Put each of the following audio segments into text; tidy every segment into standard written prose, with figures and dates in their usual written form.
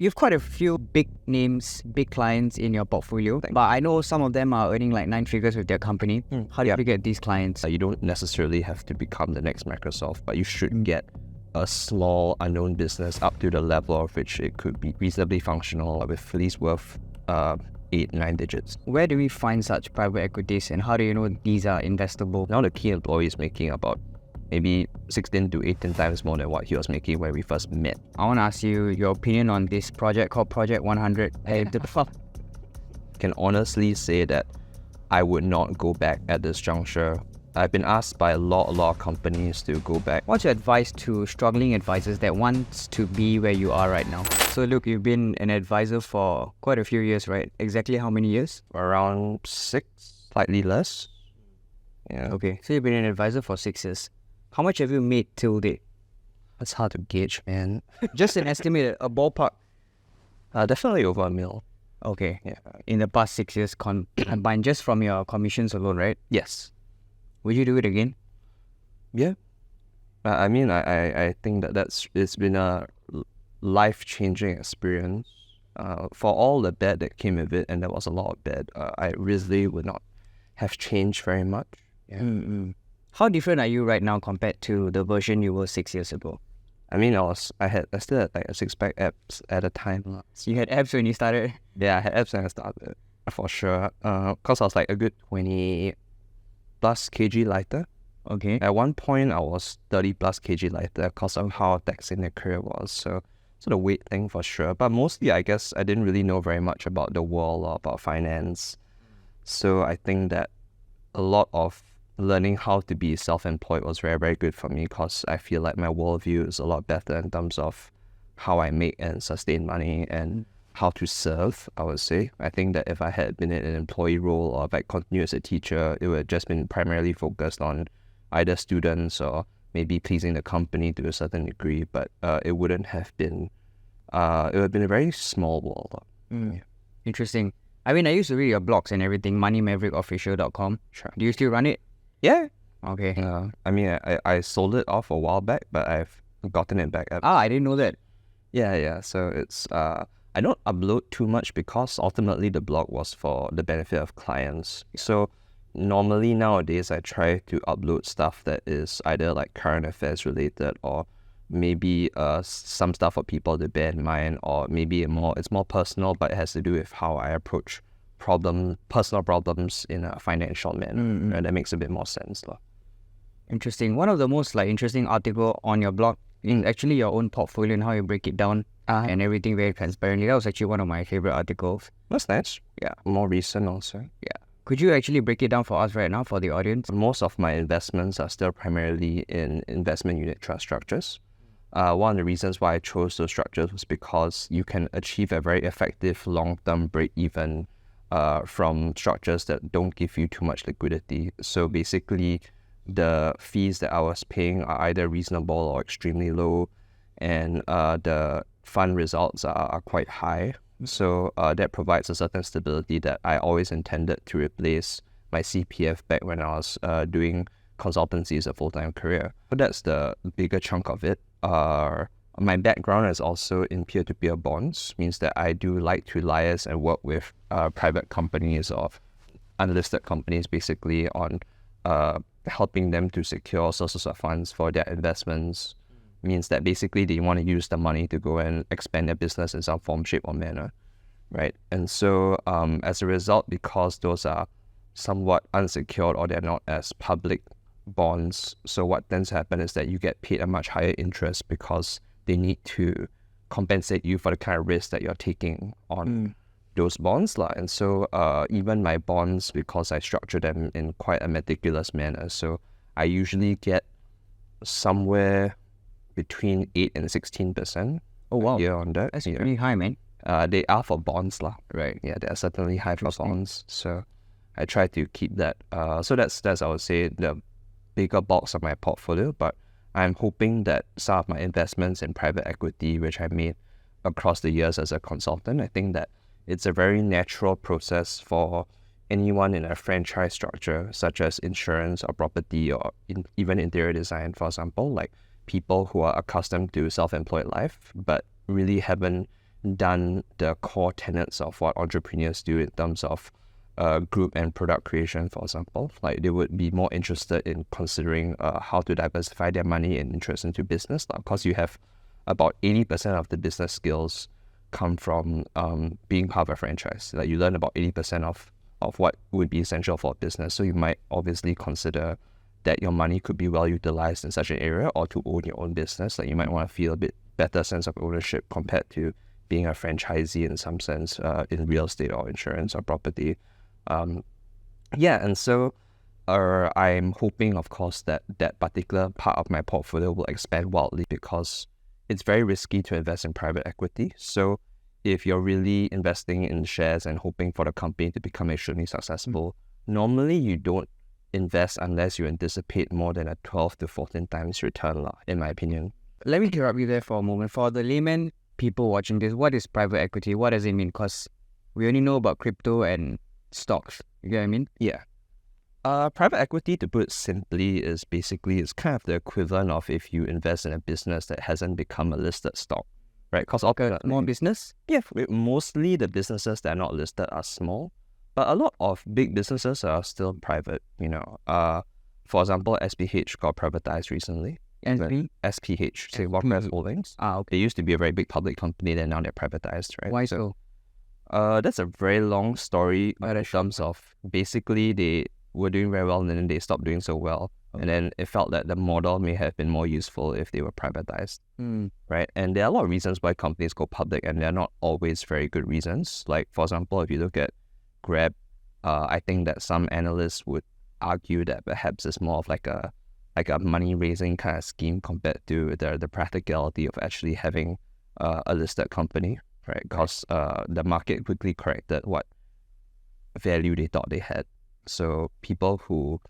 You have quite a few big names, big clients in your portfolio, but I know some of them are earning like 9 figures with their company. How do you get these clients? You don't necessarily have to become the next Microsoft, but you should get a small unknown business up to the level of which it could be reasonably functional with at least worth 8-9 digits. Where do we find such private equities, and how do you know these are investable? Now the key employee is making about maybe 16 to 18 times more than what he was making when we first met. I want to ask you your opinion on this project called Project 100. I can honestly say that I would not go back at this juncture. I've been asked by a lot of companies to go back. What's your advice to struggling advisors that wants to be where you are right now? So look, you've been an advisor for quite a few years, right? Exactly how many years? Around 6, slightly less. Yeah. Okay, so you've been an advisor for 6 years. How much have you made till date? It's hard to gauge, man. Just an estimate, a ballpark. Definitely over $1 million. Okay. Yeah. In the past 6 years combined just from your commissions alone, right? Yes. Would you do it again? Yeah. I mean, I think it's been a life-changing experience. For all the bad that came with it, and there was a lot of bad, I really would not have changed very much. Yeah. How different are you right now compared to the version you were 6 years ago? I mean, I still had like a 6-pack abs at a time. So you had abs when you started? Yeah, I had abs when I started, for sure. Cause I was like a good 20+ kg lighter. Okay. At one point, I was 30+ kg lighter because of how taxing the career was. So the weight thing for sure. But mostly, I guess I didn't really know very much about the world or about finance. So I think that a lot of learning how to be self-employed was very, very good for me because I feel like my worldview is a lot better in terms of how I make and sustain money and how to serve, I would say. I think that if I had been in an employee role or if I continued as a teacher, it would have just been primarily focused on either students or maybe pleasing the company to a certain degree, but it wouldn't have been, it would have been a very small world. Yeah. Interesting. I mean, I used to read your blogs and everything, moneymavericofficial.com. Sure. Do you still run it? Yeah. Okay. I mean, I sold it off a while back, but I've gotten it back up. I didn't know that. Yeah. So it's, I don't upload too much because ultimately the blog was for the benefit of clients. So normally nowadays I try to upload stuff that is either like current affairs related or maybe some stuff for people to bear in mind, or maybe it's more personal, but it has to do with how I approach personal problems in a financial manner. And that makes a bit more sense. Interesting. One of the most interesting article on your blog is actually your own portfolio and how you break it down and everything very transparently. That was actually one of my favorite articles. That's nice. Yeah. More recent also. Yeah. Could you actually break it down for us right now for the audience? Most of my investments are still primarily in investment unit trust structures. One of the reasons why I chose those structures was because you can achieve a very effective long-term break-even from structures that don't give you too much liquidity. So basically, the fees that I was paying are either reasonable or extremely low, and the fund results are quite high. So that provides a certain stability that I always intended to replace my CPF back when I was doing consultancy as a full-time career. But that's the bigger chunk of it. My background is also in peer-to-peer bonds, means that I do like to liaise and work with private companies or unlisted companies basically on helping them to secure sources of funds for their investments. Means that basically they want to use the money to go and expand their business in some form, shape or manner, right? And so as a result, because those are somewhat unsecured or they're not as public bonds, so what tends to happen is that you get paid a much higher interest because they need to compensate you for the kind of risk that you're taking on those bonds. And so even my bonds, because I structure them in quite a meticulous manner, so I usually get somewhere between 8 and 16%. Oh wow, a year on that. That's pretty high, man. They are for bonds, Right. Yeah, they are certainly high for bonds. So I try to keep that. So that's I would say the bigger bulks of my portfolio. But I'm hoping that some of my investments in private equity, which I made across the years as a consultant, I think that it's a very natural process for anyone in a franchise structure, such as insurance or property or even interior design, for example, like people who are accustomed to self-employed life, but really haven't done the core tenets of what entrepreneurs do in terms of group and product creation, for example. Like they would be more interested in considering how to diversify their money and interest into business. Because you have about 80% of the business skills come from being part of a franchise. Like you learn about 80% of what would be essential for a business. So you might obviously consider that your money could be well utilized in such an area, or to own your own business. Like you might want to feel a bit better sense of ownership compared to being a franchisee in some sense in real estate or insurance or property. And so I'm hoping, of course, that that particular part of my portfolio will expand wildly, because it's very risky to invest in private equity. So if you're really investing in shares and hoping for the company to become extremely successful, normally you don't invest unless you anticipate more than a 12 to 14 times return, in my opinion. Let me interrupt you there for a moment. For the layman people watching this, what is private equity? What does it mean? Because we only know about crypto and stocks. You get what I mean? Yeah. Private equity, to put it simply, is basically, it's kind of the equivalent of if you invest in a business that hasn't become a listed stock, right? Because More business? yeah, mostly the businesses that are not listed are small, but a lot of big businesses are still private, For example, SPH got privatized recently. SPH, Singapore Press Holdings. Okay. They used to be a very big public company, then now they're privatized, right? Why so? That's a very long story in terms of basically they were doing very well and then they stopped doing so well. Okay. And then it felt that the model may have been more useful if they were privatized, right? And there are a lot of reasons why companies go public, and they're not always very good reasons. Like, for example, if you look at Grab, I think that some analysts would argue that perhaps it's more of like a money-raising kind of scheme compared to the practicality of actually having a listed company, right? Because the market quickly corrected what value they thought they had. So people who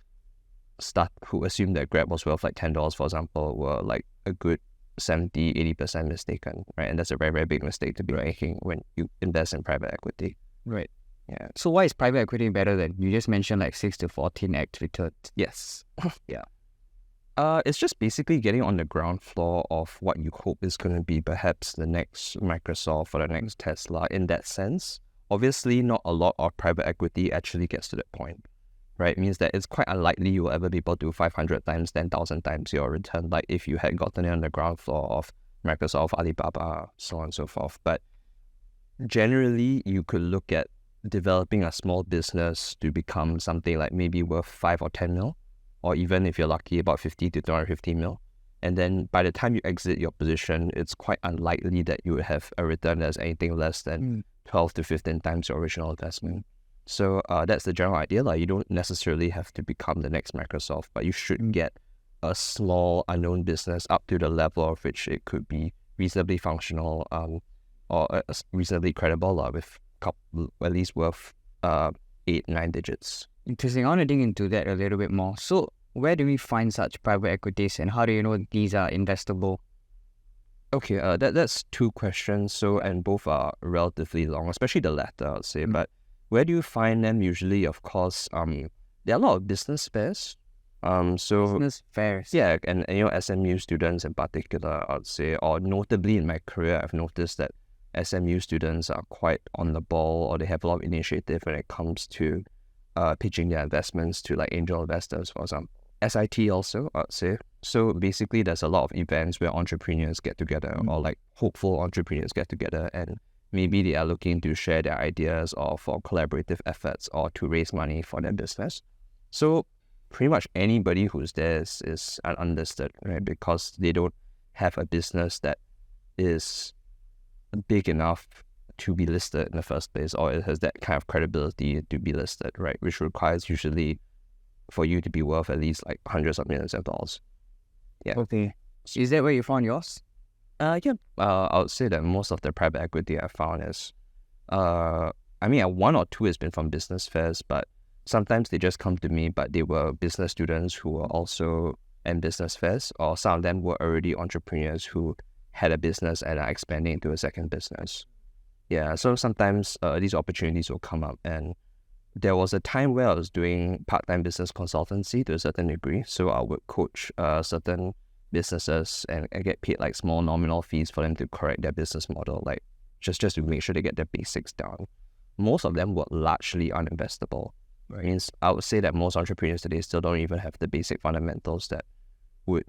assumed that Grab was worth like $10, for example, were like a good 70-80% mistaken, right? And that's a very, very big mistake to be making when you invest in private equity. Right. Yeah. So why is private equity better than, you just mentioned like 6 to 14x returns? Yes. Yeah. It's just basically getting on the ground floor of what you hope is going to be perhaps the next Microsoft or the next Tesla in that sense. Obviously, not a lot of private equity actually gets to that point, right? It means that it's quite unlikely you will ever be able to do 500 times, 10,000 times your return, like if you had gotten it on the ground floor of Microsoft, Alibaba, so on and so forth. But generally, you could look at developing a small business to become something like maybe worth 5 or 10 mil, or even if you're lucky, about 50 to 250 mil. And then by the time you exit your position, it's quite unlikely that you would have a return that's anything less than 12 to 15 times your original investment. So that's the general idea. Like, you don't necessarily have to become the next Microsoft, but you should get a small unknown business up to the level of which it could be reasonably functional or reasonably credible with at least worth 8-9 digits. Interesting. I want to dig into that a little bit more. So where do we find such private equities, and how do you know these are investable? Okay, that's two questions. So, and both are relatively long, especially the latter, I would say. But where do you find them? Usually, of course, there are a lot of business fairs. Business fairs. Yeah, and SMU students in particular, I'd say, or notably in my career, I've noticed that SMU students are quite on the ball, or they have a lot of initiative when it comes to pitching their investments to like angel investors, for example. SIT also, I'd say. So basically, there's a lot of events where entrepreneurs get together, or like hopeful entrepreneurs get together, and maybe they are looking to share their ideas or for collaborative efforts or to raise money for their business. So pretty much anybody who's there is understood, right? Because they don't have a business that is big enough to be listed in the first place, or it has that kind of credibility to be listed, right? Which requires usually for you to be worth at least like hundreds of millions of dollars. Yeah. Okay. Is that where you found yours? I would say that most of the private equity I found is, one or two has been from business fairs, but sometimes they just come to me, but they were business students who were also in business fairs, or some of them were already entrepreneurs who had a business and are expanding into a second business. Yeah, so sometimes these opportunities will come up, and there was a time where I was doing part-time business consultancy to a certain degree. So I would coach certain businesses and get paid like small nominal fees for them to correct their business model. Like just to make sure they get their basics down. Most of them were largely uninvestable. Right. Means I would say that most entrepreneurs today still don't even have the basic fundamentals that would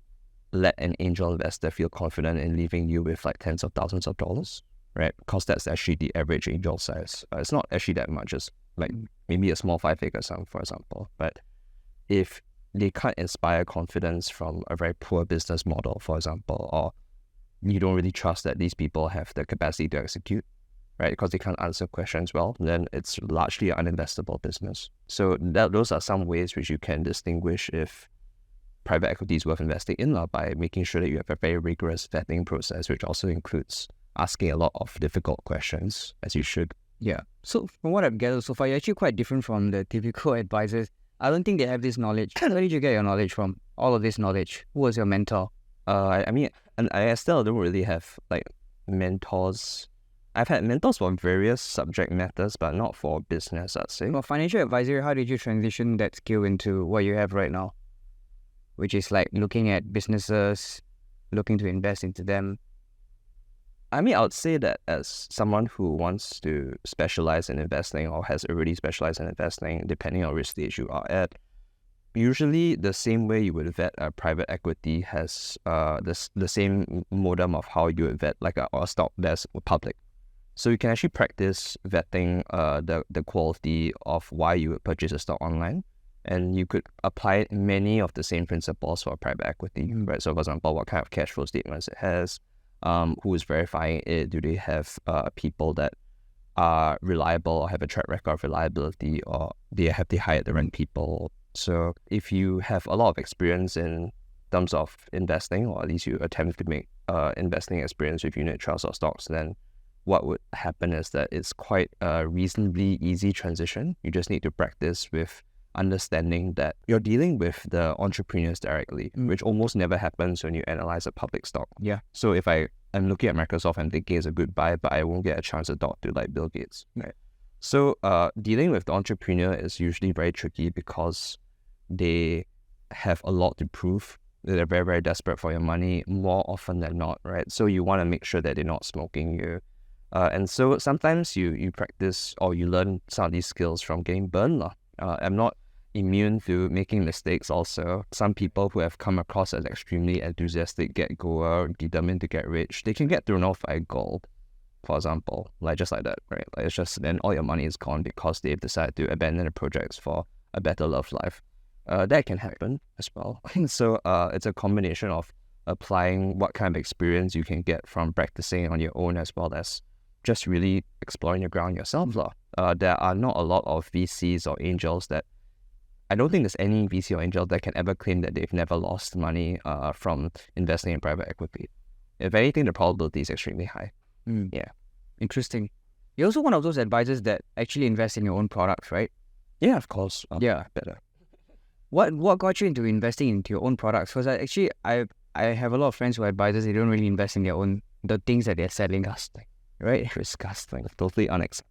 let an angel investor feel confident in leaving you with like tens of thousands of dollars, right? Because that's actually the average angel size. It's not actually that much. It's like maybe a small 5-figure sum, for example. But if they can't inspire confidence from a very poor business model, for example, or you don't really trust that these people have the capacity to execute, right? Because they can't answer questions well, then it's largely an uninvestable business. So those are some ways which you can distinguish if private equity is worth investing in by making sure that you have a very rigorous vetting process, which also includes asking a lot of difficult questions, as you should. Yeah. So from what I've gathered so far, you're actually quite different from the typical advisors. I don't think they have this knowledge. Where did you get your knowledge from? All of this knowledge. Who was your mentor? I mean, and I still don't really have like mentors. I've had mentors for various subject matters, but not for business, I'd say. For financial advisory, how did you transition that skill into what you have right now? Which is like looking at businesses, looking to invest into them. I mean, I would say that as someone who wants to specialize in investing or has already specialized in investing, depending on which stage you are at, usually the same way you would vet a private equity has the same modem of how you would vet like a stock that's public. So you can actually practice vetting the quality of why you would purchase a stock online. And you could apply many of the same principles for private equity, right? So for example, what kind of cash flow statements it has, who is verifying it, do they have people that are reliable or have a track record of reliability, or have they hired the right people? So if you have a lot of experience in terms of investing, or at least you attempt to make investing experience with unit trusts or stocks, then what would happen is that it's quite a reasonably easy transition. You just need to practice with understanding that you're dealing with the entrepreneurs directly, which almost never happens when you analyze a public stock. Yeah. So if I'm looking at Microsoft and thinking it's a good buy, but I won't get a chance to talk to like Bill Gates. Right. So dealing with the entrepreneur is usually very tricky because they have a lot to prove. They're very, very desperate for your money more often than not, right? So you want to make sure that they're not smoking you. And so sometimes you practice or you learn some of these skills from getting burned. I'm not immune to making mistakes also. Some people who have come across as extremely enthusiastic get-goer, determined to get rich, they can get thrown off by gold, for example, like just like that, right? Like it's just then all your money is gone because they've decided to abandon the projects for a better love life. That can happen as well. So it's a combination of applying what kind of experience you can get from practicing on your own as well as just really exploring your ground yourself. There are not a lot of VCs or angels that I don't think there's any VC or angel that can ever claim that they've never lost money from investing in private equity. If anything, the probability is extremely high. Yeah. Interesting. You're also one of those advisors that actually invest in your own products, right? Yeah, of course. Yeah. Better. What got you into investing into your own products? Because I have a lot of friends who are advisors, they don't really invest in the things that they're selling us, right? Disgusting. Totally unacceptable.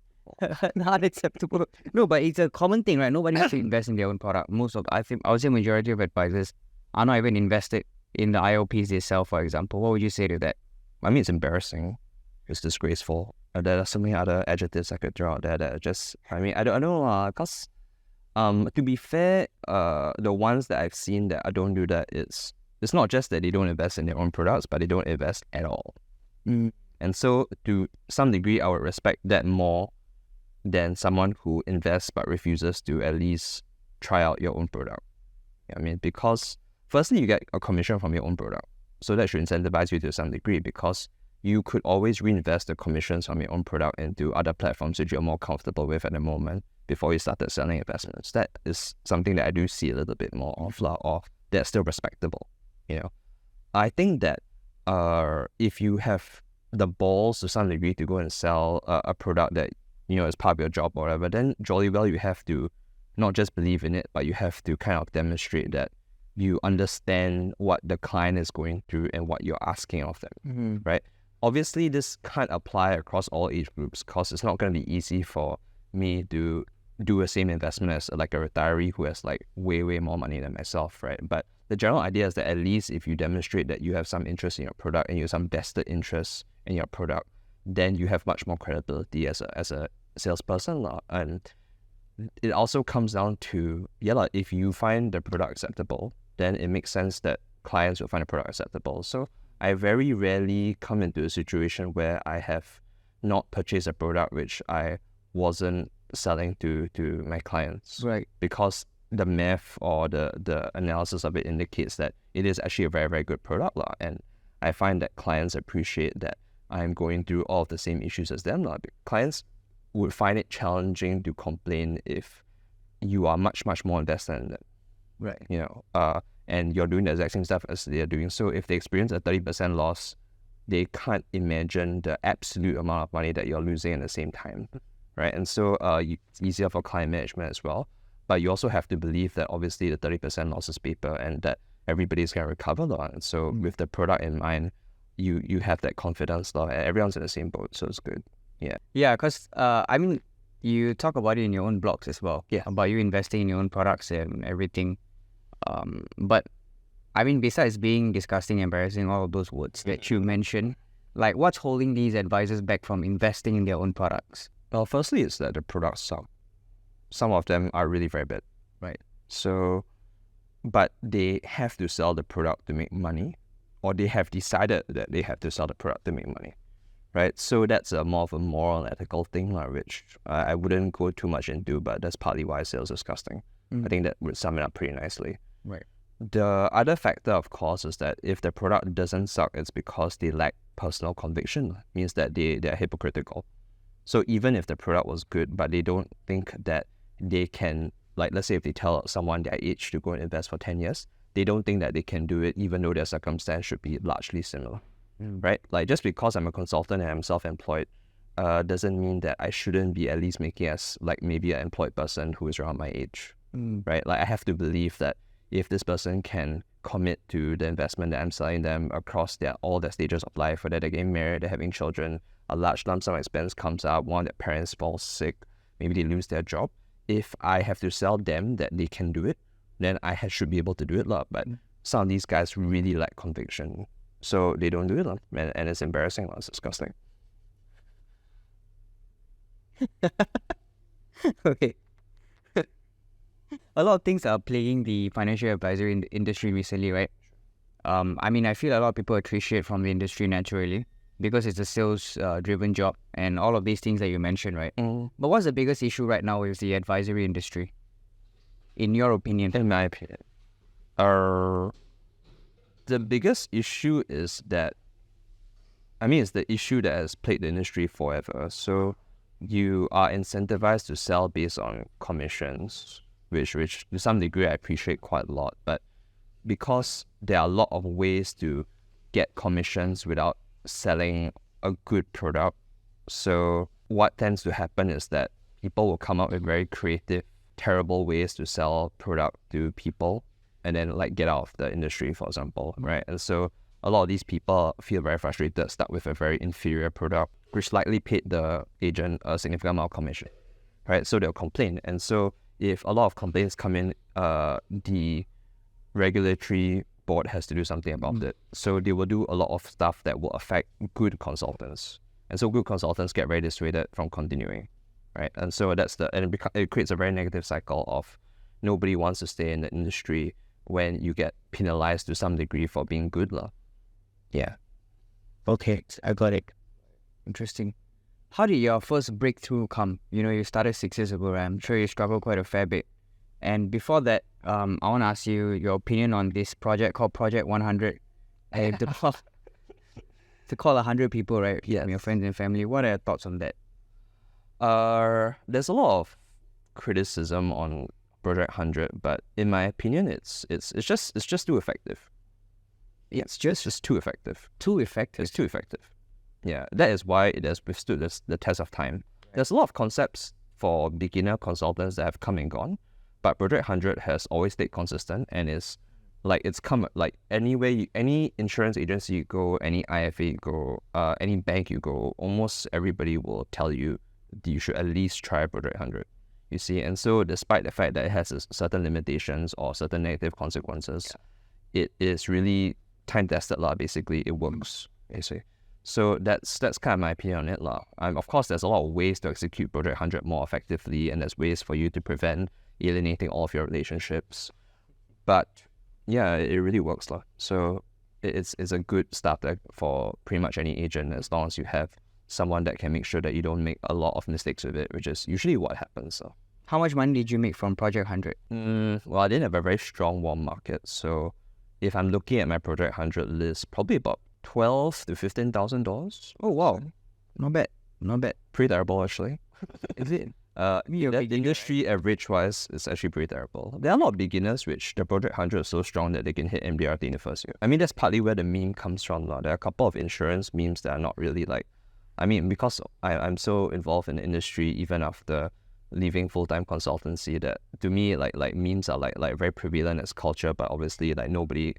Not acceptable. No, but it's a common thing, right? Nobody has to invest in their own product. I would say majority of advisors are not even invested in the IOPs they sell, for example. What would you say to that? I mean, it's embarrassing. It's disgraceful. There are so many other adjectives I could throw out there that are just, I mean, I don't know, because to be fair, the ones that I've seen that don't do that, it's not just that they don't invest in their own products, but they don't invest at all. And so to some degree, I would respect that more than someone who invests but refuses to at least try out your own product. I mean, because firstly, you get a commission from your own product. So that should incentivize you to some degree, because you could always reinvest the commissions from your own product into other platforms that you're more comfortable with at the moment before you started selling investments. That is something that I do see a little bit more of, or that's still respectable. I think that if you have the balls to some degree to go and sell a product that is part of your job or whatever, then jolly well you have to not just believe in it, but you have to kind of demonstrate that you understand what the client is going through and what you're asking of them, right? Obviously, this can't apply across all age groups because it's not going to be easy for me to do the same investment as like a retiree who has like way, way more money than myself, right? But the general idea is that at least if you demonstrate that you have some interest in your product and you have some vested interest in your product, then you have much more credibility as a salesperson lah. And it also comes down to, if you find the product acceptable, then it makes sense that clients will find the product acceptable. So I very rarely come into a situation where I have not purchased a product which I wasn't selling to my clients. Right. Because the math or the analysis of it indicates that it is actually a very, very good product lah. And I find that clients appreciate that I'm going through all of the same issues as them lah. Clients would find it challenging to complain if you are much, much more invested in them. Right. You know, and you're doing the exact same stuff as they're doing. So if they experience a 30% loss, they can't imagine the absolute amount of money that you're losing at the same time, right? And so it's easier for client management as well. But you also have to believe that obviously the 30% loss is paper and that everybody's going to recover. And so with the product in mind, you have that confidence, and everyone's in the same boat, so it's good. Yeah. Yeah, because I mean, you talk about it in your own blogs as well. Yeah. About you investing in your own products and everything. But I mean, besides being disgusting, embarrassing, all of those words that you mentioned, like what's holding these advisors back from investing in their own products? Well, firstly, it's that the products suck. Some of them are really very bad. Right. So, but they have to sell the product to make money, or they have decided that they have to sell the product to make money, right? So that's more of a moral and ethical thing, which I wouldn't go too much into, but that's partly why sales is disgusting. I think that would sum it up pretty nicely. Right. The other factor, of course, is that if the product doesn't suck, it's because they lack personal conviction. It means that they're hypocritical. So even if the product was good, but they don't think that they can, like let's say if they tell someone their age to go and invest for 10 years, they don't think that they can do it even though their circumstance should be largely similar, right? Like just because I'm a consultant and I'm self-employed doesn't mean that I shouldn't be at least making as like maybe an employed person who is around my age, right? Like I have to believe that if this person can commit to the investment that I'm selling them across all their stages of life, whether they're getting married, they're having children, a large lump sum expense comes up, one of their parents falls sick, maybe they lose their job. If I have to sell them that they can do it, then I should be able to do it. But some of these guys really lack conviction, so they don't do it. And it's embarrassing. It's disgusting. Okay. A lot of things are plaguing the financial advisory industry recently, right? I mean, I feel a lot of people attrition from the industry naturally because it's a sales-driven job and all of these things that you mentioned, right? But what's the biggest issue right now with the advisory industry, in your opinion? In my opinion, the biggest issue is that, it's the issue that has plagued the industry forever. So you are incentivized to sell based on commissions, which to some degree I appreciate quite a lot. But because there are a lot of ways to get commissions without selling a good product, so what tends to happen is that people will come up with very creative, terrible ways to sell product to people and then like get out of the industry, for example, right? And so a lot of these people feel very frustrated, stuck with a very inferior product, which likely paid the agent a significant amount of commission, right? So they'll complain. And so if a lot of complaints come in, the regulatory board has to do something about it. So they will do a lot of stuff that will affect good consultants. And so good consultants get very dissuaded from continuing, right? And so it creates a very negative cycle of nobody wants to stay in the industry when you get penalized to some degree for being good. Yeah. Okay, I got it. Interesting. How did your first breakthrough come? You started 6 years ago, right? I'm sure you struggled quite a fair bit. And before that, I want to ask you your opinion on this project called Project 100. To call 100 people, right? Yes. From your friends and family. What are your thoughts on that? There's a lot of criticism on Project 100, but in my opinion, it's just too effective. It's just too effective. Too effective? It's too effective. Yeah, that is why it has withstood the test of time. There's a lot of concepts for beginner consultants that have come and gone, but Project 100 has always stayed consistent and is like it's come like any insurance agency you go, any IFA you go, any bank you go, almost everybody will tell you you should at least try Project 100. You see, and so despite the fact that it has certain limitations or certain negative consequences, it is really time tested. Basically, it works. Basically. So that's kind of my opinion on it, lah. Of course, there's a lot of ways to execute Project 100 more effectively, and there's ways for you to prevent alienating all of your relationships. But yeah, it really works, lah. So it's a good starter for pretty much any agent, as long as you have someone that can make sure that you don't make a lot of mistakes with it, which is usually what happens. So. How much money did you make from Project 100? Well, I didn't have a very strong warm market, so if I'm looking at my Project 100 list, probably about $12,000 to $15,000. Oh wow, not bad, not bad. Pretty terrible, actually. Is it? The industry average wise is actually pretty terrible. There are a lot of beginners which the Project 100 is so strong that they can hit MDRT in the first year. I mean, that's partly where the meme comes from. There are a couple of insurance memes that are not really like, I mean, because I'm so involved in the industry even after leaving full-time consultancy, that to me like memes are like very prevalent as culture, but obviously like nobody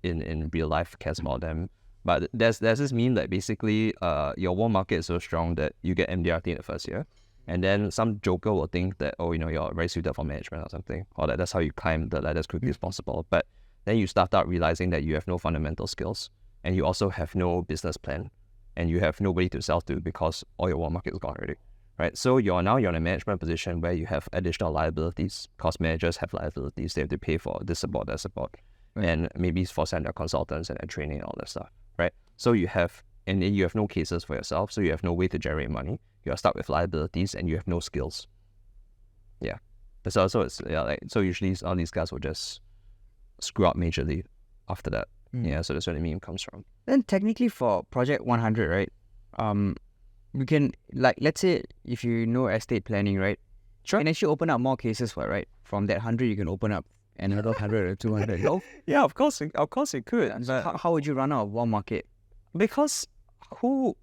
in real life cares about them. But there's this meme that basically your warm market is so strong that you get MDRT in the first year, and then some joker will think that, oh, you're very suited for management or something, or that's how you climb the ladder as quickly as possible. But then you start out realizing that you have no fundamental skills, and you also have no business plan, and you have nobody to sell to because all your warm market is gone already. Right, so you're in a management position where you have additional liabilities. Cost managers have liabilities; they have to pay for this support, that support, and maybe for sending their consultants and their training and all that stuff. Right, so you have no cases for yourself, so you have no way to generate money. You are stuck with liabilities, and you have no skills. Yeah, so it's so usually all these guys will just screw up majorly after that. Yeah, so that's where the meme comes from. Then technically for Project 100, right? You can, like, let's say if you know estate planning, right? Sure. You can actually open up more cases for it, right? From that 100, you can open up another 100 or 200. No? Yeah, of course it could. So how would you run out of one market? Because who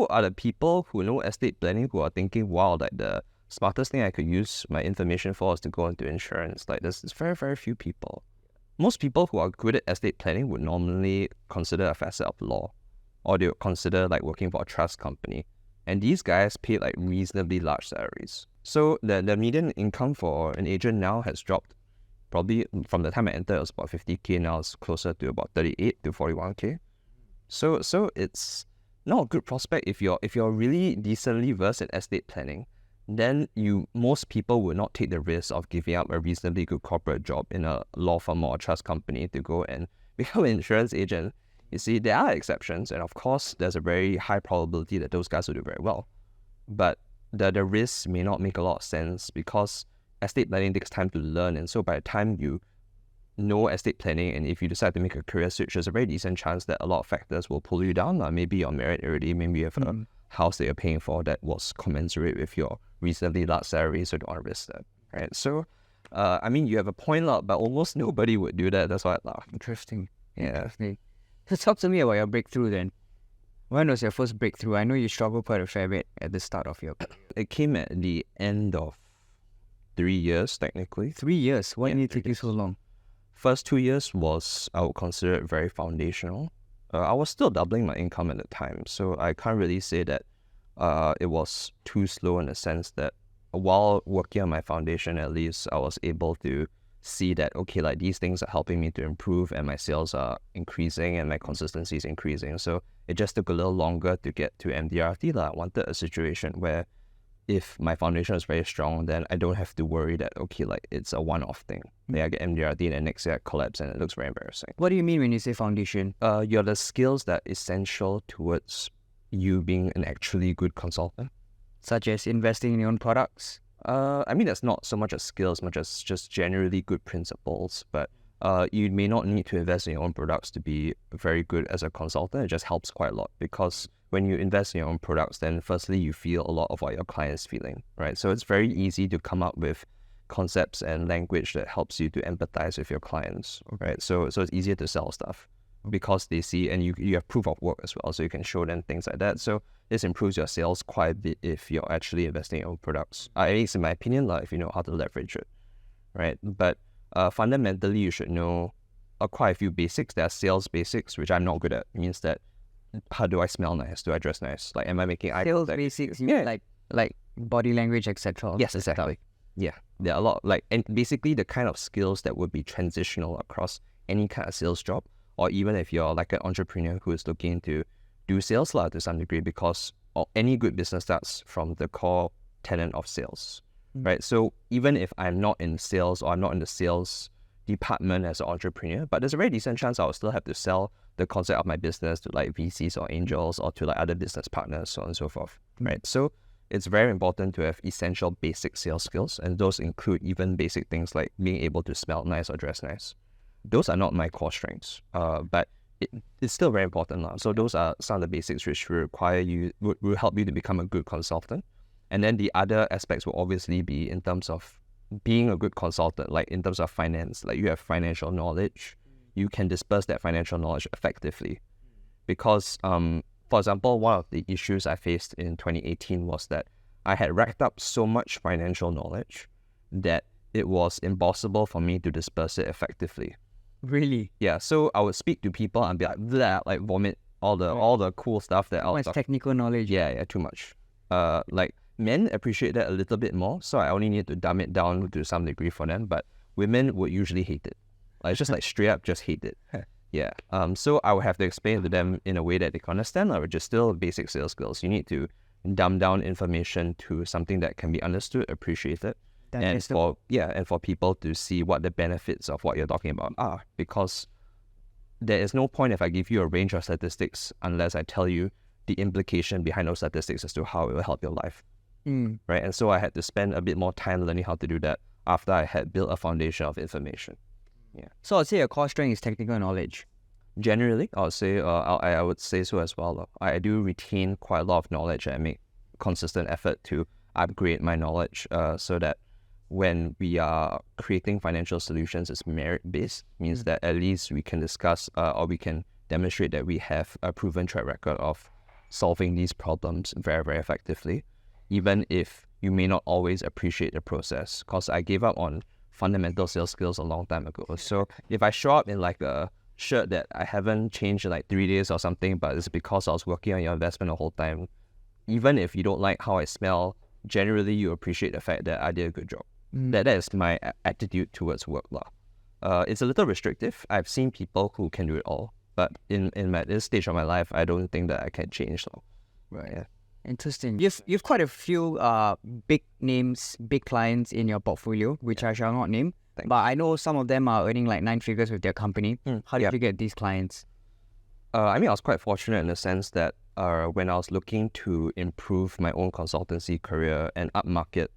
are the people who know estate planning who are thinking, wow, like the smartest thing I could use my information for is to go into insurance? Like there's very, very few people. Most people who are good at estate planning would normally consider a facet of law, or they would consider like working for a trust company. And these guys pay like reasonably large salaries. So the median income for an agent now has dropped. Probably from the time I entered, it was about 50K. Now it's closer to about 38 to 41K. So it's not a good prospect if you're really decently versed in estate planning. Then most people would not take the risk of giving up a reasonably good corporate job in a law firm or a trust company to go and become an insurance agent. You see, there are exceptions, and of course, there's a very high probability that those guys will do very well. But the risks may not make a lot of sense because estate planning takes time to learn, and so by the time you know estate planning, and if you decide to make a career switch, there's a very decent chance that a lot of factors will pull you down. Maybe you're married already, maybe you have a house that you're paying for that was commensurate with your reasonably large salary, so don't want to risk that, right? So, I mean, you have a point, but almost nobody would do that. That's why I laugh. Interesting. Yeah. Interesting. So talk to me about your breakthrough then. When was your first breakthrough? I know you struggled quite a fair bit at the start of your career. It came at the end of 3 years, technically. 3 years? Why did it take you 3 years. so long? First 2 years was, I would consider it very foundational. I was still doubling my income at the time, so I can't really say that it was too slow in the sense that while working on my foundation, at least I was able to see that, okay, like these things are helping me to improve and my sales are increasing and my consistency is increasing. So it just took a little longer to get to MDRT. I wanted a situation where if my foundation is very strong, then I don't have to worry that, okay, like it's a one-off thing. Then I get MDRT and then next year I collapse and it looks very embarrassing. What do you mean when you say foundation? You're the skills that are essential towards you being an actually good consultant. Such as investing in your own products? I mean, that's not so much as skills, much as just generally good principles. But you may not need to invest in your own products to be very good as a consultant. It just helps quite a lot because when you invest in your own products, then firstly, you feel a lot of what your client's feeling, right? So it's very easy to come up with concepts and language that helps you to empathize with your clients, right? So it's easier to sell stuff because they see, and you have proof of work as well, so you can show them things like that. So this improves your sales quite a bit if you're actually investing in your own products. At least in my opinion, if you know how to leverage it, right? But fundamentally, you should know quite a few basics. There are sales basics, which I'm not good at. It means that how do I smell nice? Do I dress nice? Like, am I making eye Sales contact? basics, you mean like body language, etc. Yes, exactly. Yeah, there are a lot, and basically the kind of skills that would be transitional across any kind of sales job, or even if you're like an entrepreneur who is looking to do sales to some degree, because any good business starts from the core tenet of sales, right? So even if I'm not in sales or I'm not in the sales department as an entrepreneur, but there's a very decent chance I'll still have to sell the concept of my business to like VCs or angels or to like other business partners, so on and so forth, right? So it's very important to have essential basic sales skills, and those include even basic things like being able to smell nice or dress nice. Those are not my core strengths, but it's still very important. So those are some of the basics which will help you to become a good consultant. And then the other aspects will obviously be in terms of being a good consultant, like in terms of finance, like you have financial knowledge, you can disperse that financial knowledge effectively. Because, for example, one of the issues I faced in 2018 was that I had racked up so much financial knowledge that it was impossible for me to disperse it effectively. Really? Yeah, so I would speak to people and be like, bleh, like vomit all the cool stuff that Too much technical knowledge. Yeah, too much. Like men appreciate that a little bit more, so I only need to dumb it down to some degree for them. But women would usually hate it. Like just like straight up just hate it. Yeah. So I would have to explain to them in a way that they can understand, which is still basic sales skills. You need to dumb down information to something that can be understood, appreciated. And for people to see what the benefits of what you're talking about are, because there is no point if I give you a range of statistics unless I tell you the implication behind those statistics as to how it will help your life, right? And so I had to spend a bit more time learning how to do that after I had built a foundation of information. Yeah. So I'd say your core strength is technical knowledge. Generally, I would say so as well. I do retain quite a lot of knowledge, and I make consistent effort to upgrade my knowledge so that when we are creating financial solutions, it's merit-based, means that at least we can discuss or we can demonstrate that we have a proven track record of solving these problems very, very effectively, even if you may not always appreciate the process. Because I gave up on fundamental sales skills a long time ago. So if I show up in like a shirt that I haven't changed in like 3 days or something, but it's because I was working on your investment the whole time, even if you don't like how I smell, generally you appreciate the fact that I did a good job. That is my attitude towards work. It's a little restrictive. I've seen people who can do it all, but in this stage of my life, I don't think that I can change. Right. Yeah. Interesting. You've quite a few big names, big clients in your portfolio, which I shall not name. Thanks. But I know some of them are earning like 9 figures with their company. How did you get these clients? I was quite fortunate in the sense that when I was looking to improve my own consultancy career and upmarket,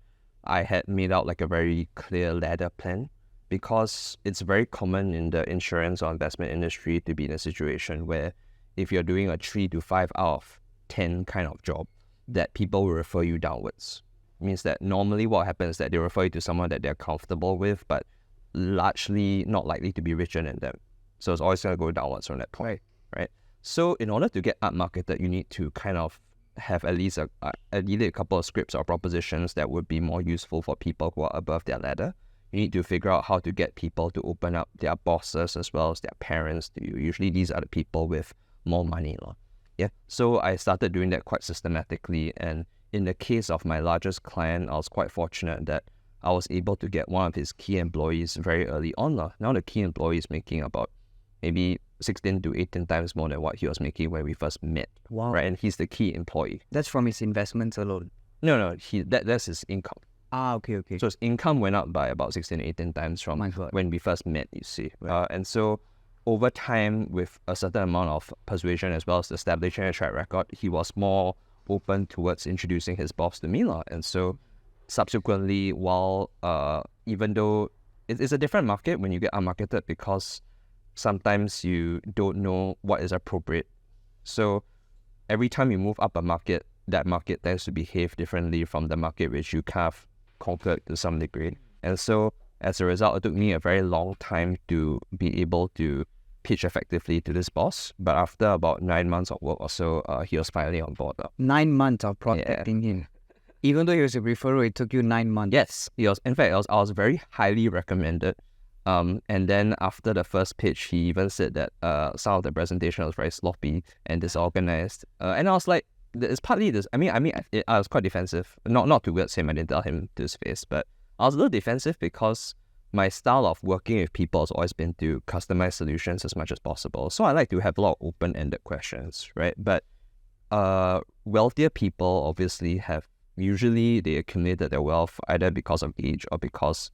I had made out like a very clear ladder plan, because it's very common in the insurance or investment industry to be in a situation where if you're doing a 3 to 5 out of 10 kind of job, that people will refer you downwards. It means that normally what happens is that they refer you to someone that they're comfortable with, but largely not likely to be richer than them. So it's always going to go downwards from that point, right? So in order to get upmarketed, you need to kind of have at least a couple of scripts or propositions that would be more useful for people who are above their ladder. You need to figure out how to get people to open up their bosses as well as their parents to you. Usually these are the people with more money. Yeah. So I started doing that quite systematically, and in the case of my largest client, I was quite fortunate that I was able to get one of his key employees very early on. Now the key employee is making about maybe 16 to 18 times more than what he was making when we first met. Wow. Right, and he's the key employee. That's from his investments alone? No, that's his income. Okay. So his income went up by about 16 to 18 times from when we first met, you see. Right. And so over time, with a certain amount of persuasion as well as establishing a track record, he was more open towards introducing his boss to me. And so subsequently, while even though it's a different market when you get unmarketed, because sometimes you don't know what is appropriate. So every time you move up a market, that market tends to behave differently from the market which you kind of conquered to some degree. And so as a result, it took me a very long time to be able to pitch effectively to this boss. But after about 9 months of work or so, he was finally on board. 9 months of prospecting him. Even though he was a referral, it took you 9 months. Yes, he was. In fact, I was very highly recommended. And then after the first pitch, he even said that some of the presentation was very sloppy and disorganized. And I was like, it's partly this. I was quite defensive. Not towards him. I didn't tell him to his face, but I was a little defensive because my style of working with people has always been to customize solutions as much as possible. So I like to have a lot of open-ended questions, right? But wealthier people obviously they accumulated their wealth either because of age or because,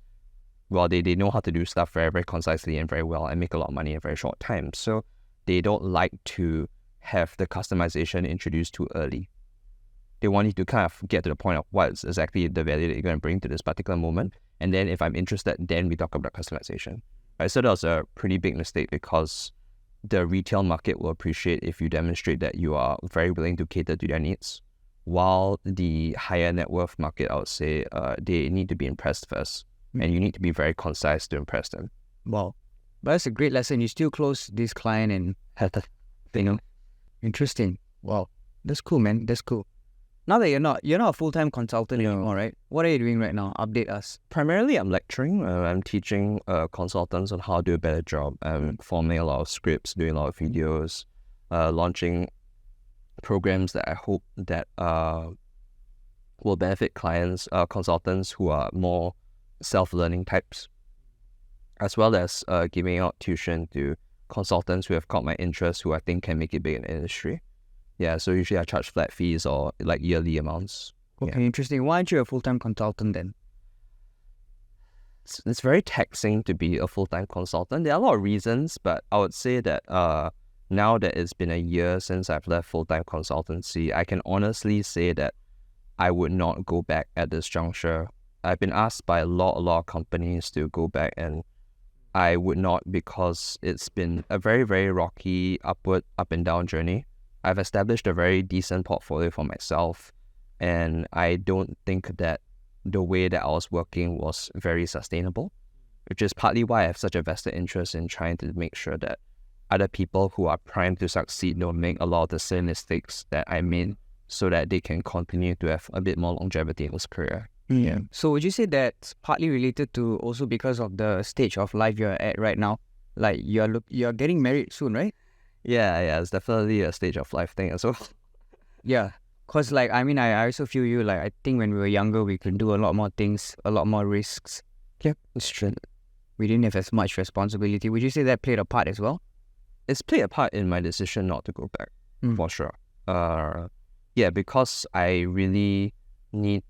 well, they know how to do stuff very, very concisely and very well and make a lot of money in a very short time. So they don't like to have the customization introduced too early. They want you to kind of get to the point of what's exactly the value that you're going to bring to this particular moment. And then if I'm interested, then we talk about customization. Right? So that was a pretty big mistake because the retail market will appreciate if you demonstrate that you are very willing to cater to their needs. While the higher net worth market, I would say, they need to be impressed first. And you need to be very concise to impress them. Wow. But that's a great lesson. You still close this client and had the thing. Interesting. Wow. That's cool, man. That's cool. Now that you're not a full-time consultant anymore, right? What are you doing right now? Update us. Primarily, I'm lecturing. I'm teaching consultants on how to do a better job. I'm forming a lot of scripts, doing a lot of videos, launching programs that I hope that will benefit clients, consultants who are more self-learning types, as well as giving out tuition to consultants who have caught my interest, who I think can make it big in the industry. Yeah, so usually I charge flat fees or like yearly amounts. Okay, interesting. Why aren't you a full-time consultant then? It's very taxing to be a full-time consultant. There are a lot of reasons, but I would say that now that it's been a year since I've left full-time consultancy, I can honestly say that I would not go back at this juncture. I've been asked by a lot of companies to go back, and I would not, because it's been a very, very rocky up and down journey. I've established a very decent portfolio for myself, and I don't think that the way that I was working was very sustainable, which is partly why I have such a vested interest in trying to make sure that other people who are primed to succeed don't make a lot of the same mistakes that I made, so that they can continue to have a bit more longevity in this career. Yeah. So would you say that's partly related to also because of the stage of life you're at right now? Like you're getting married soon, right? Yeah, it's definitely a stage of life thing as well. Yeah, because like, I mean, I also feel you, like, I think when we were younger, we could do a lot more things, a lot more risks. Yeah, it's true. We didn't have as much responsibility. Would you say that played a part as well? It's played a part in my decision not to go back, for sure. Yeah, because I really need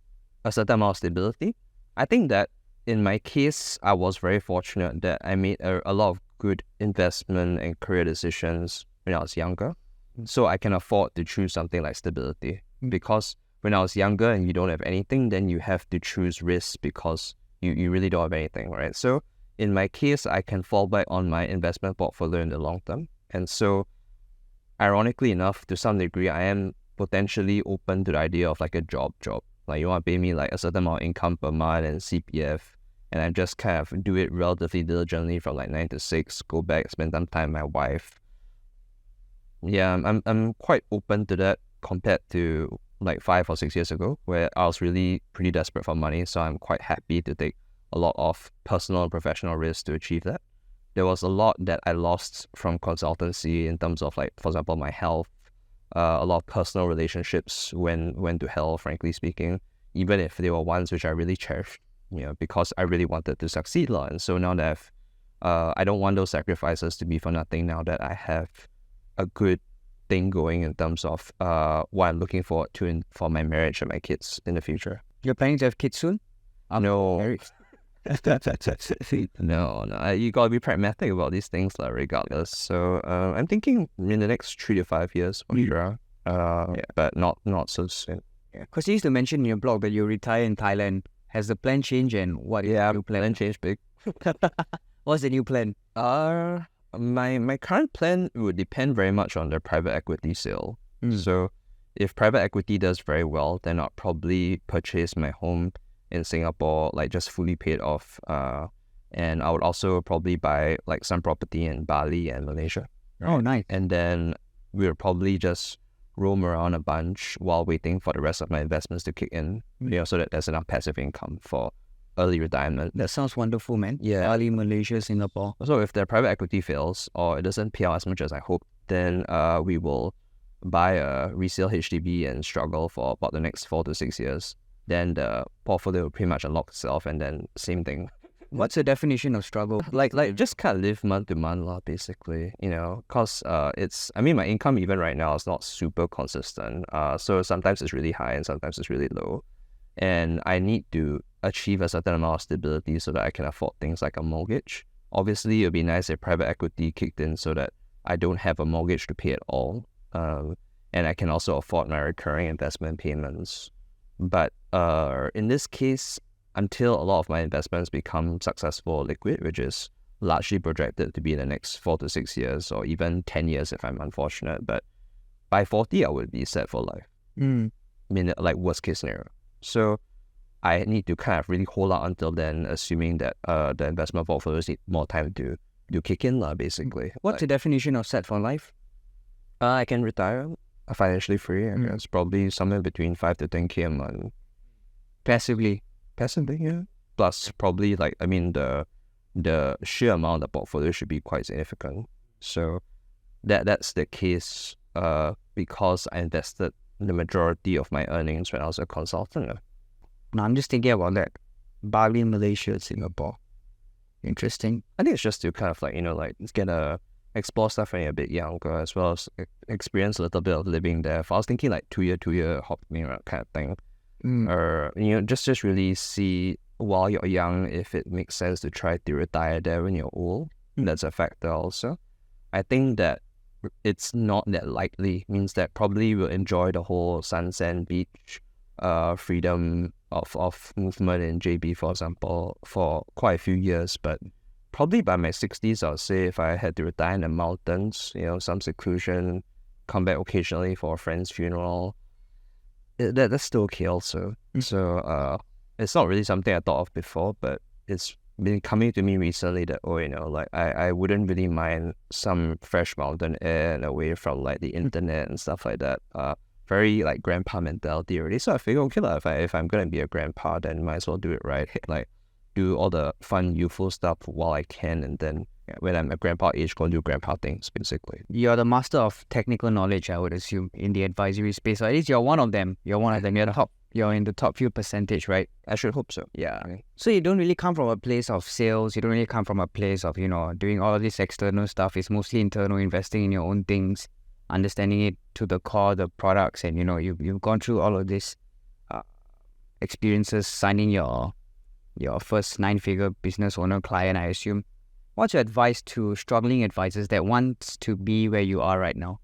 a certain amount of stability. I think that in my case, I was very fortunate that I made a lot of good investment and career decisions when I was younger. So I can afford to choose something like stability. Because when I was younger and you don't have anything, then you have to choose risks because you really don't have anything, right? So in my case, I can fall back on my investment portfolio in the long term. And so, ironically enough, to some degree, I am potentially open to the idea of like a job. Like you want to pay me like a certain amount of income per month and CPF, and I just kind of do it relatively diligently from like 9 to 6, go back, spend some time with my wife. Yeah, I'm quite open to that compared to like 5 or 6 years ago, where I was really pretty desperate for money. So I'm quite happy to take a lot of personal and professional risks to achieve that. There was a lot that I lost from consultancy in terms of, like, for example, my health. A lot of personal relationships went to hell, frankly speaking, even if they were ones which I really cherished, because I really wanted to succeed. And so now that I don't want those sacrifices to be for nothing now that I have a good thing going in terms of what I'm looking forward to for my marriage and my kids in the future. You're planning to have kids soon? No. Married. No, you gotta be pragmatic about these things, regardless. So I'm thinking in the next 3 to 5 years for sure. But not so soon. Yeah, because you used to mention in your blog that you retire in Thailand. Has the plan changed, and what is the new plan? Plan changed big. What's the new plan? My current plan would depend very much on the private equity sale. So if private equity does very well, then I'll probably purchase my home in Singapore, like just fully paid off. And I would also probably buy like some property in Bali and Malaysia. Right? Oh, nice. And then we would probably just roam around a bunch while waiting for the rest of my investments to kick in, so that there's enough passive income for early retirement. That sounds wonderful, man. Yeah. Bali, Malaysia, Singapore. So if the private equity fails or it doesn't pay out as much as I hope, then we will buy a resale HDB and struggle for about the next 4 to 6 years. Then the portfolio will pretty much unlock itself, and then same thing. What's the definition of struggle? Like just kind of live month to month lah, basically, cause I mean, my income even right now is not super consistent. So sometimes it's really high and sometimes it's really low, and I need to achieve a certain amount of stability so that I can afford things like a mortgage. Obviously, it'd be nice if private equity kicked in so that I don't have a mortgage to pay at all, and I can also afford my recurring investment payments. But in this case, until a lot of my investments become successful or liquid, which is largely projected to be in the next 4 to 6 years or even 10 years if I'm unfortunate. But by 40, I would be set for life. I mean, like worst case scenario. So I need to kind of really hold out until then, assuming that the investment portfolios need more time to kick in, basically. What's the definition of set for life? I can retire financially free, I guess. Probably somewhere between 5 to 10K a month. Passively, yeah. Plus, probably the sheer amount of the portfolio should be quite significant. So that's the case because I invested the majority of my earnings when I was a consultant. Now I'm just thinking about that. Bali, Malaysia, Singapore. Interesting. I think it's just to kind of explore stuff when you're a bit younger, as well as experience a little bit of living there. If I was thinking like two year hopping around kind of thing. Or just really see while you're young if it makes sense to try to retire there when you're old. That's a factor also. I think that it's not that likely, means that probably we'll enjoy the whole sun, sand, beach, freedom of movement in JB, for example, for quite a few years. But probably by my 60s, I would say, if I had to retire in the mountains, some seclusion, come back occasionally for a friend's funeral, that's still okay also. So it's not really something I thought of before, but it's been coming to me recently that, I wouldn't really mind some fresh mountain air and away from like the internet and stuff like that. Very like grandpa mentality already. So I figure, okay, if I'm going to be a grandpa, then might as well do it right. Like do all the fun, youthful stuff while I can, and then when I'm at grandpa age, go and do grandpa things, basically. You're the master of technical knowledge, I would assume, in the advisory space. Or at least you're one of them. You're in the top few percentage, right? I should hope so. Yeah. So you don't really come from a place of sales. You don't really come from a place of, doing all of this external stuff. It's mostly internal, investing in your own things, understanding it to the core, the products, and, you've gone through all of this experiences, signing your first 9-figure business owner client, I assume. What's your advice to struggling advisors that wants to be where you are right now?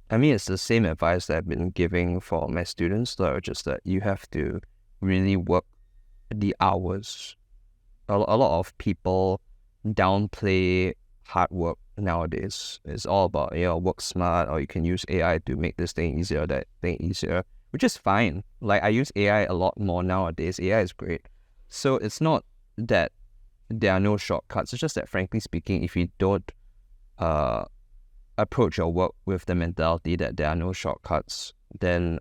I mean, it's the same advice that I've been giving for my students, though, just that you have to really work the hours. A lot of people downplay hard work nowadays. It's all about, work smart, or you can use AI to make this thing easier, that thing easier, which is fine. Like, I use AI a lot more nowadays. AI is great. So it's not that there are no shortcuts. It's just that, frankly speaking, if you don't approach your work with the mentality that there are no shortcuts, then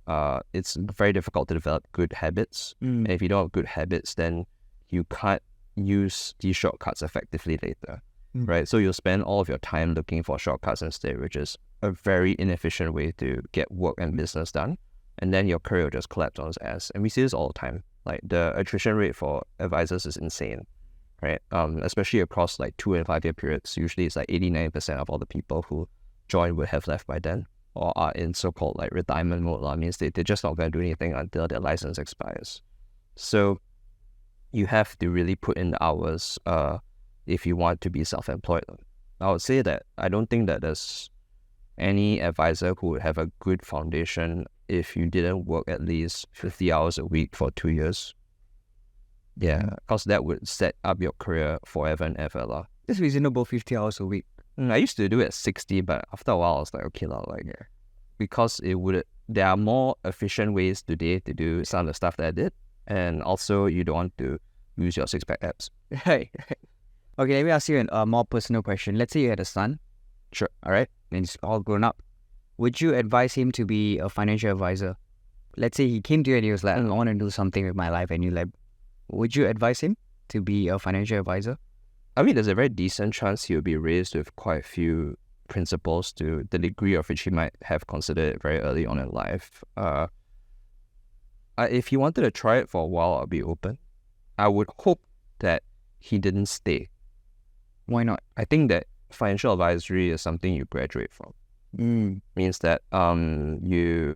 it's very difficult to develop good habits. And if you don't have good habits, then you can't use these shortcuts effectively later, right? So you'll spend all of your time looking for shortcuts instead, which is a very inefficient way to get work and business done. And then your career will just collapse on its ass. And we see this all the time. Like, the attrition rate for advisors is insane, right? Especially across like 2 and 5 year periods. Usually it's like 89% of all the people who join would have left by then, or are in so-called like retirement mode. Means they're just not going to do anything until their license expires. So you have to really put in the hours if you want to be self-employed. I would say that I don't think that there's any advisor who would have a good foundation if you didn't work at least 50 hours a week for 2 years. Yeah, because that would set up your career forever and ever. It's reasonable, 50 hours a week. I used to do it at 60, but after a while I was like, okay, because there are more efficient ways today to do some of the stuff that I did, and also you don't want to use your 6-pack abs. Hey. Okay, let me ask you a more personal question. Let's say you had a son. Sure. All right, and he's all grown up. Would you advise him to be a financial advisor? Let's say he came to you and he was like, I want to do something with my life, and you're like, would you advise him to be a financial advisor? I mean, there's a very decent chance he'll be raised with quite a few principles to the degree of which he might have considered it very early on in life. If he wanted to try it for a while, I'll be open. I would hope that he didn't stay. Why not? I think that financial advisory is something you graduate from. Means that of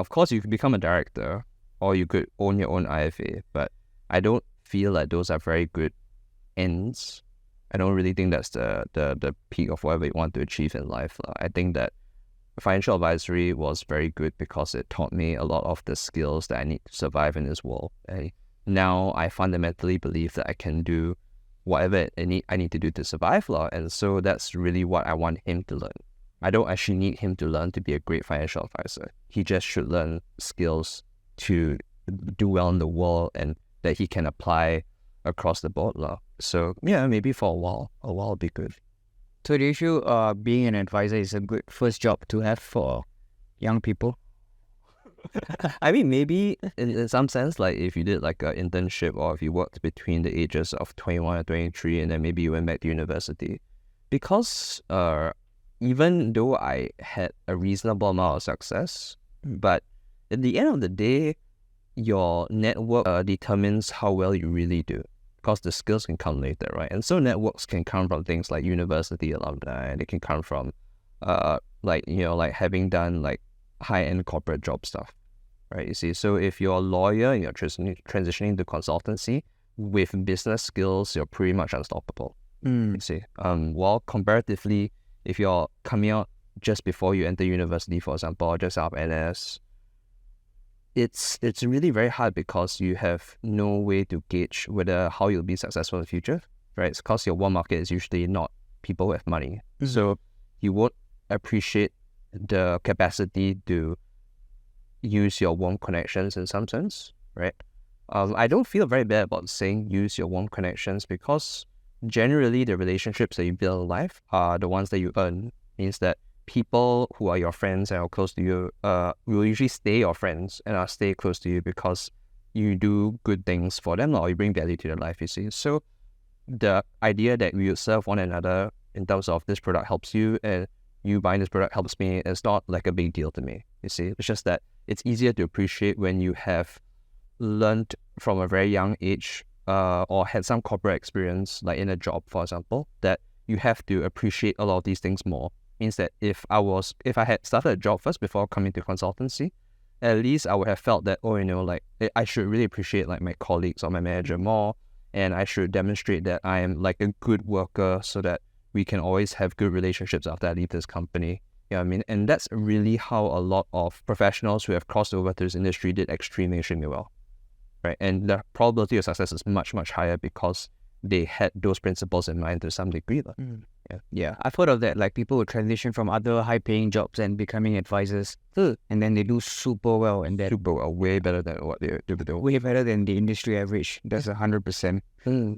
course you could become a director or you could own your own IFA, but I don't feel like those are very good ends. I don't really think that's the peak of whatever you want to achieve in life. I think that financial advisory was very good because it taught me a lot of the skills that I need to survive in this world. Now I fundamentally believe that I can do whatever I need to do to survive. And so that's really what I want him to learn. I don't actually need him to learn to be a great financial advisor. He just should learn skills to do well in the world and that he can apply across the board. So yeah, maybe for a while will be good. So do you feel being an advisor is a good first job to have for young people? I mean, maybe in some sense, like if you did like an internship or if you worked between the ages of 21 or 23 and then maybe you went back to university. Because even though I had a reasonable amount of success, but at the end of the day, your network determines how well you really do. Because the skills can come later, right? And so networks can come from things like university alumni. They can come from like having done like high-end corporate job stuff, right? You see, so if you're a lawyer and you're transitioning to consultancy with business skills, you're pretty much unstoppable. You see, while comparatively, if you're coming out just before you enter university, for example, or just out of NS, it's really very hard because you have no way to gauge how you'll be successful in the future, right? It's because your warm market is usually not people who have money. So you won't appreciate the capacity to use your warm connections in some sense, right? I don't feel very bad about saying use your warm connections because generally the relationships that you build in life are the ones that you earn. Means that people who are your friends and are close to you will usually stay your friends and are stay close to you because you do good things for them or you bring value to their life, you see. So the idea that we would serve one another in terms of this product helps you and you buying this product helps me, it's not like a big deal to me, you see. It's just that it's easier to appreciate when you have learned from a very young age or had some corporate experience, like in a job, for example, that you have to appreciate a lot of these things more. Means that if I had started a job first before coming to consultancy, at least I would have felt that, I should really appreciate like my colleagues or my manager more, and I should demonstrate that I am like a good worker so that we can always have good relationships after I leave this company. You know what I mean? And that's really how a lot of professionals who have crossed over to this industry did extremely well, right? And the probability of success is much, much higher because they had those principles in mind to some degree. Yeah, I've heard of that. Like people who transition from other high-paying jobs and becoming advisors, and then they do super well, and that way better than what they do. Way better than the industry average. That's 100%.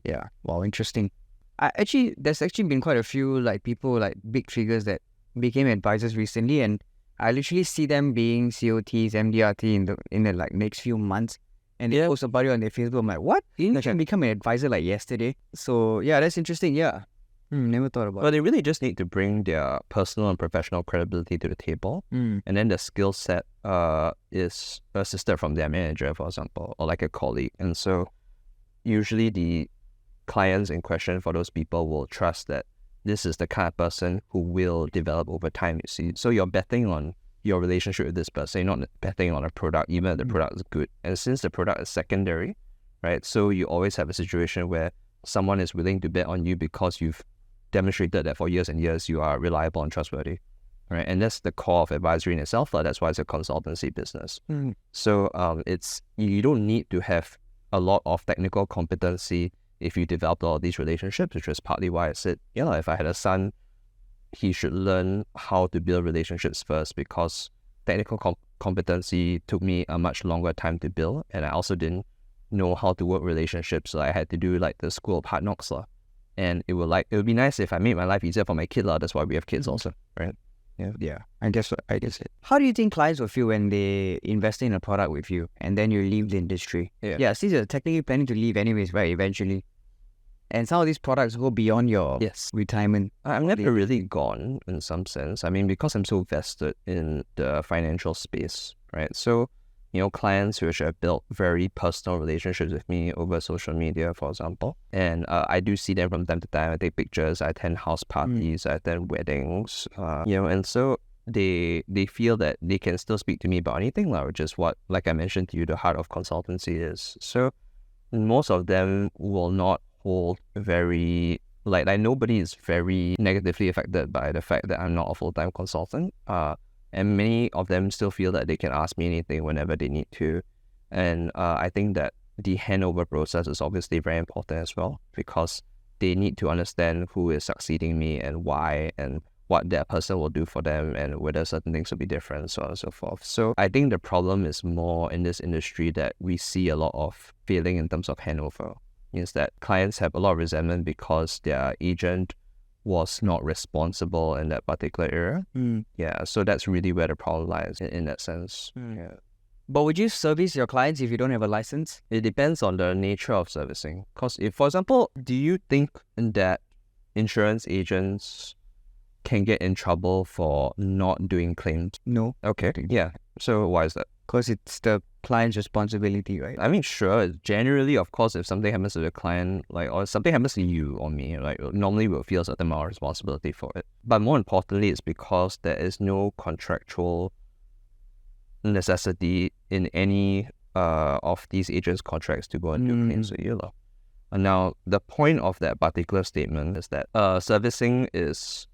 Yeah, wow, interesting. There's actually been quite a few like people like big figures that became advisors recently, and I literally see them being COTs, MDRT in the like next few months. And they post about it on their Facebook. I'm like, what? I can become an advisor like yesterday. So yeah, that's interesting. Yeah. Never thought about it. But they really just need to bring their personal and professional credibility to the table. And then the skill set is assisted from their manager, for example, or like a colleague. And so usually the clients in question for those people will trust that this is the kind of person who will develop over time, you see. So you're betting on your relationship with this person. You're not betting on a product, even if the product is good. And since the product is secondary, right, so you always have a situation where someone is willing to bet on you because you've demonstrated that for years and years you are reliable and trustworthy, right? And that's the core of advisory in itself. That's why it's a consultancy business. So you don't need to have a lot of technical competency if you develop all these relationships, which is partly why I said, if I had a son, he should learn how to build relationships first, because technical competency took me a much longer time to build, and I also didn't know how to work relationships, so I had to do like the school of hard knocks. And it would be nice if I made my life easier for my kid. That's why we have kids also, right? Yeah. I guess it. How do you think clients will feel when they invest in a product with you and then you leave the industry? Yeah, since you're technically planning to leave anyways, right, eventually. And some of these products go beyond your retirement. I've never really gone in some sense. I mean, because I'm so vested in the financial space, right? So, clients which have built very personal relationships with me over social media, for example. And I do see them from time to time. I take pictures, I attend house parties, I attend weddings, and so they feel that they can still speak to me about anything, which is what, like I mentioned to you, the heart of consultancy is. So most of them will not hold very, like nobody is very negatively affected by the fact that I'm not a full-time consultant. And many of them still feel that they can ask me anything whenever they need to. And I think that the handover process is obviously very important as well, because they need to understand who is succeeding me and why, and what that person will do for them, and whether certain things will be different, so on and so forth. So I think the problem is more in this industry that we see a lot of failing in terms of handover. Means that clients have a lot of resentment because their agent was not responsible in that particular area. Yeah, so that's really where the problem lies in that sense. Yeah. But would you service your clients if you don't have a license? It depends on the nature of servicing. Because if, for example, do you think that insurance agents can get in trouble for not doing claims? No. Okay. Yeah. So why is that? Because it's the client's responsibility, right? I mean, sure. Generally, of course, if something happens to the client, or something happens to you or me, normally we'll feel a certain amount of responsibility for it. But more importantly, it's because there is no contractual necessity in any of these agents' contracts to go and do claims with you. And now, the point of that particular statement is that servicing is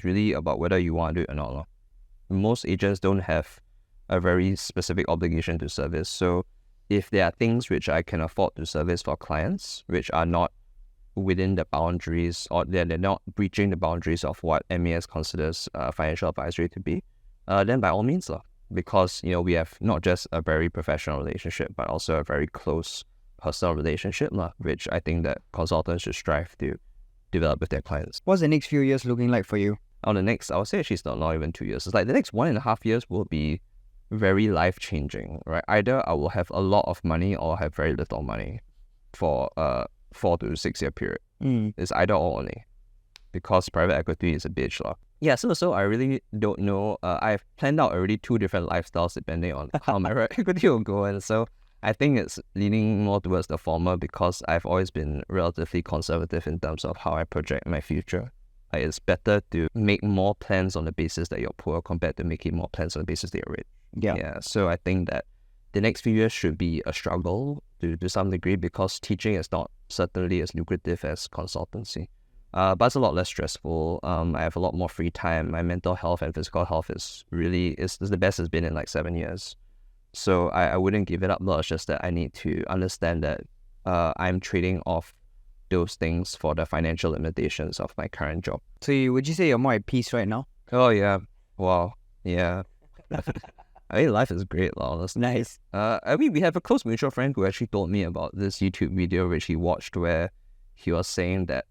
really about whether you want to do it or not. Most agents don't have a very specific obligation to service. So if there are things which I can afford to service for clients, which are not within the boundaries, or they're not breaching the boundaries of what MAS considers financial advisory to be, then by all means, because we have not just a very professional relationship, but also a very close personal relationship, which I think that consultants should strive to develop with their clients. What's the next few years looking like for you? I would say she's not even 2 years. It's like the next 1.5 years will be very life-changing, right? Either I will have a lot of money or have very little money for a 4 to 6 year period. It's either or only, because private equity is a bitch. Yeah, so I really don't know. I've planned out already 2 different lifestyles depending on how my equity will go. And so I think it's leaning more towards the former, because I've always been relatively conservative in terms of how I project my future. It's better to make more plans on the basis that you're poor compared to making more plans on the basis that you're rich. Yeah. So I think that the next few years should be a struggle to some degree, because teaching is not certainly as lucrative as consultancy. But it's a lot less stressful. I have a lot more free time. My mental health and physical health is the best it's been in like 7 years. So I wouldn't give it up. It's just that I need to understand that I'm trading off those things for the financial limitations of my current job. So would you say you're more at peace right now? Oh yeah. Wow. Yeah. I mean, life is great, honestly. Nice. We have a close mutual friend who actually told me about this YouTube video which he watched, where he was saying that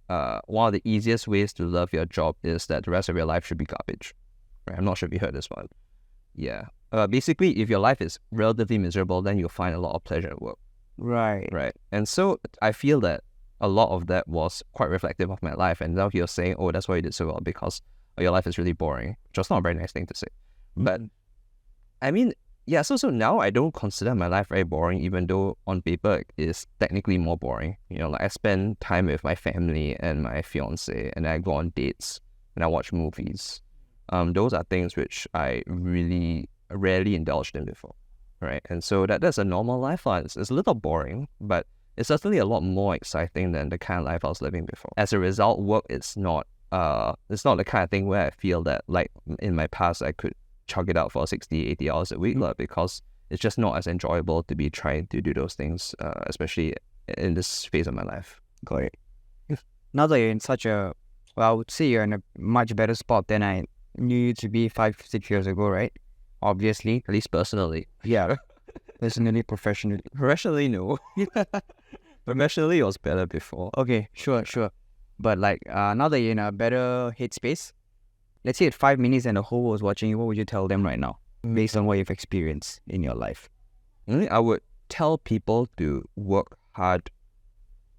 one of the easiest ways to love your job is that the rest of your life should be garbage. Right? I'm not sure if you heard this one. Yeah. Basically, if your life is relatively miserable, then you'll find a lot of pleasure at work. Right. And so I feel that a lot of that was quite reflective of my life. And now he was saying, oh, that's why you did so well, because your life is really boring, which was not a very nice thing to say. But I mean, yeah, so now I don't consider my life very boring, even though on paper it is technically more boring. I spend time with my family and my fiance, and I go on dates, and I watch movies. Those are things which I really rarely indulged in before, right? And so that's a normal life. It's a little boring, but it's certainly a lot more exciting than the kind of life I was living before. As a result, work is not the kind of thing where I feel that, like in my past, I could chug it out for 60, 80 hours a week, because it's just not as enjoyable to be trying to do those things, especially in this phase of my life. Got it. Now that you're in I would say you're in a much better spot than I knew you to be 5-6 years ago, right? Obviously. At least personally. Yeah. Personally, professionally. Professionally, no. Professionally, it was better before. Okay, sure. But now that you're in a better headspace, let's say at 5 minutes and the whole world was watching you, what would you tell them right now, based on what you've experienced in your life? I would tell people to work hard,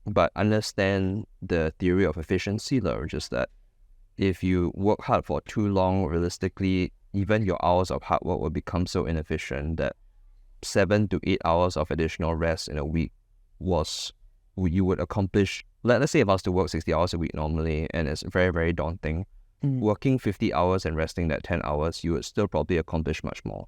but understand the theory of efficiency, just that if you work hard for too long, realistically, even your hours of hard work will become so inefficient that 7 to 8 hours of additional rest in a week you would accomplish. Let's say if I was to work 60 hours a week normally, and it's very, very daunting, working 50 hours and resting that 10 hours, you would still probably accomplish much more.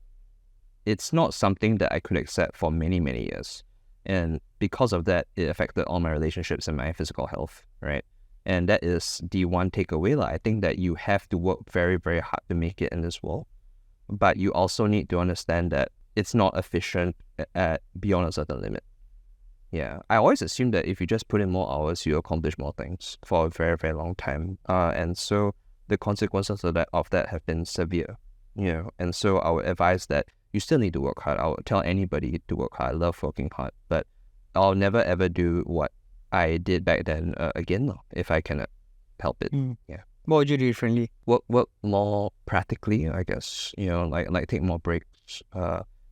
It's not something that I could accept for many, many years. And because of that, it affected all my relationships and my physical health, right? And that is the one takeaway. I think that you have to work very, very hard to make it in this world. But you also need to understand that it's not efficient at beyond a certain limit. Yeah, I always assume that if you just put in more hours, you accomplish more things for a very, very long time. And so the consequences of that have been severe. And so I would advise that you still need to work hard. I would tell anybody to work hard. I love working hard, but I'll never ever do what I did back then again, if I cannot help it. Yeah. What would you do differently? Work more practically, I guess. Like take more breaks.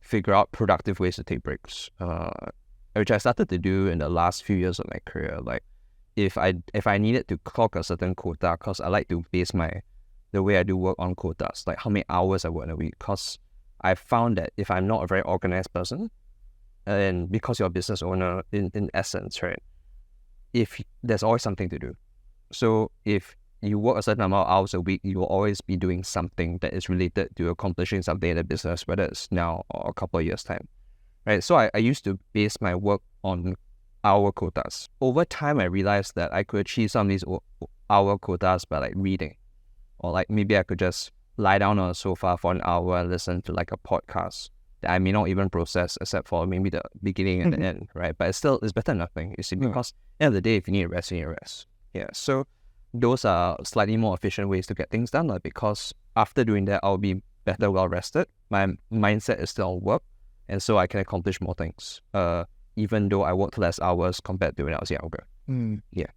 Figure out productive ways to take breaks. Which I started to do in the last few years of my career. Like, if I needed to clock a certain quota, because I like to base the way I do work on quotas, like how many hours I work in a week. Because I found that if I'm not a very organized person, and because you're a business owner in essence, right, if there's always something to do. So if you work a certain amount of hours a week, you will always be doing something that is related to accomplishing something in the business, whether it's now or a couple of years' time. Right, so I used to base my work on hour quotas. Over time, I realized that I could achieve some of these hour quotas by like reading, or like maybe I could just lie down on a sofa for an hour and listen to like a podcast that I may not even process except for maybe the beginning and the end, right? But it's better than nothing, you see, because at the end of the day, if you need a rest, you need a rest. Yeah, so those are slightly more efficient ways to get things done, because after doing that, I'll be better well rested. My mindset is still on work. And so I can accomplish more things, even though I worked less hours compared to when I was younger. Yeah.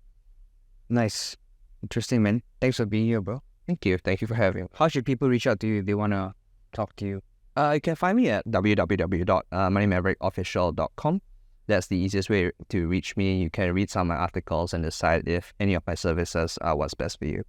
Nice. Interesting, man. Thanks for being here, bro. Thank you. Thank you for having me. How should people reach out to you if they want to talk to you? You can find me at www.moneymavericofficial.com. That's the easiest way to reach me. You can read some of my articles and decide if any of my services are what's best for you.